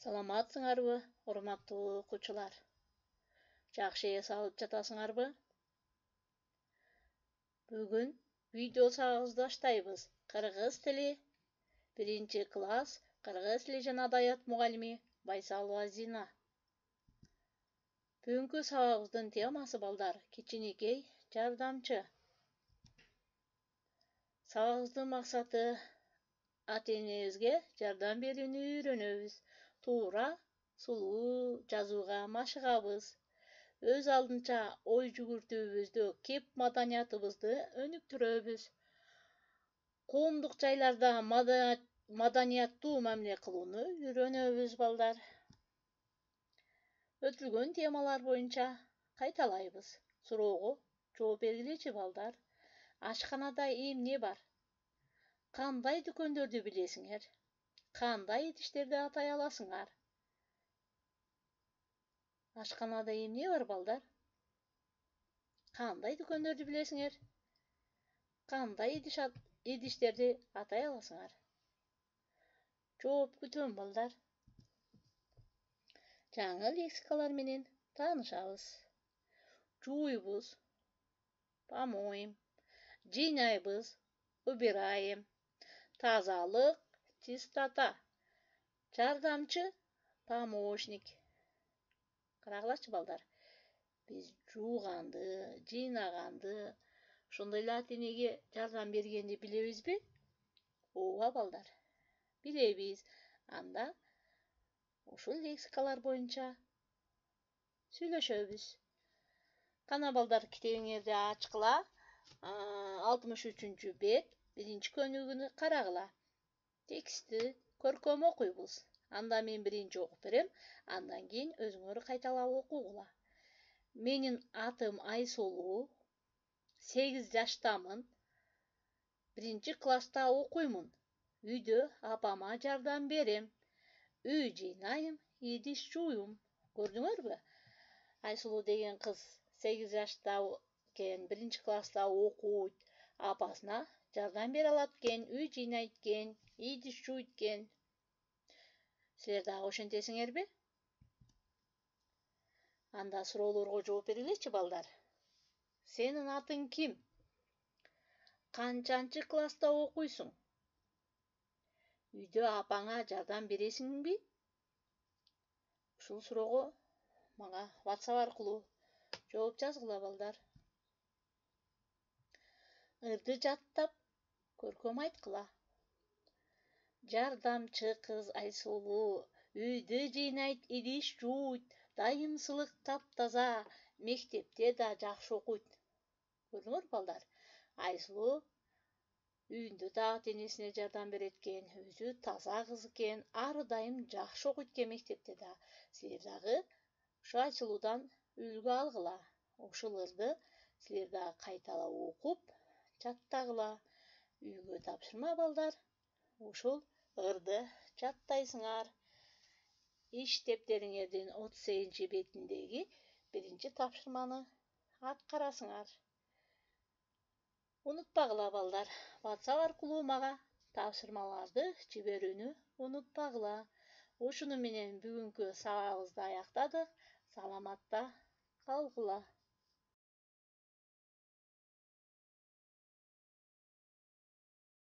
Саламатсыңарбы, урматтуу окуучулар? Жакшы эс алып жатасыңарбы? Бүгүн видео сабагыбызды баштайбыз. Кыргыз тили 1-класс кыргыз тили жана адабият мугалими Байсалова Зина. Бүгүнкү сабагыбыздын темасы балдар кичинекей жардамчы. Сабагыбыздын максаты ата-энебизге жардам берүүнү үйрөнөбүз. Туура, сулуу жазууга машыгабыз. Өз алдынча ой жүгүртүүбүздө кеп маданиятыбызды өнүктүрөбүз. Коомдук жайларда маданияттуу мамиле кылууну үйрөнөбүз балдар. Өтүлгөн темалар боюнча кайталайбыз. Суроого жооп бергилечи балдар. Ашканада эмне бар? Кандай дүкөндөрдү билесиңер? Кандай идиштерди атай аласыңар? Ашканада эмне бар балдар? Кандай дүкөндөрдү билесиңер? Кандай идиштерди атай аласыңар? Жооп күтөм балдар. Жаңы лексикалар менен таанышабыз. Жууйбуз, помоем, жыйнайбыз, убираем. Тазалык, чистота. Жардамчы, помощник. Карагылачы балдар. Биз жууганды, жыйнаганды, ошондой эле ата-энеге жардам бергенди билебизби? Ооба балдар. Билебиз. Анда ушул лексикалар боюнча сүйлөшөбүз. Кана балдар, китебиңерди ачкыла. 63 бет 1-көнүгүнү карагыла. Текстти көркөм окуйбуз. Анда мен биринчи окуп берем, андан кийин өзүңөр кайталап окугула. Менин атым Айсулуу, 8 жаштамын. 1-класста окуймун. Үйдө апама жардам берем. Үй жыйнайм, идиш жууйм. Көрдүңөрбү? Айсулуу деген кыз 8 жашта экен, 1-класста окуйт, апасына жардам бере алат экен, үй жыйнайт экен, идиш жууйт экен. Силер дагы ошентесиңерби? Анда суроолорго жооп бергилечи балдар. Сенин атың ким? Канчанчы класста окуйсуң? Үйдө апаңа жардам бересиңби? Ушул суроого мага WhatsApp аркылуу жооп жазгыла балдар. Ырды жаттап, көркөм айткыла. Жардамчы кыз Айсулуу, үйдү жыйнайт, идиш жууйт, дайым сылык таптаза, мектепте да жакшы окуйт. Көрдүңөр балдар? Айсулуу үйүндө да ата-энесине жардам берет экен, өзү таза кыз экен, ар дайым жакшы окуйт экен мектепте да. Силер дагы ушу Айсулуудан үлгү алгыла. Ушул ырды силер дагы кайталап окуп, жаттагыла. Үйгө тапшырма балдар. Ушул ырды жаттайсыңар. Иш дептериңердин 38-бетиндеги 1-тапшырманы аткарасыңар. Унутпагыла балдар. WhatsApp аркылуу мага тапшырмаларды жиберүүнү унутпагыла. Ушуну менен бүгүнкү сабагыбызды аяктадык. Саламатта калгыла.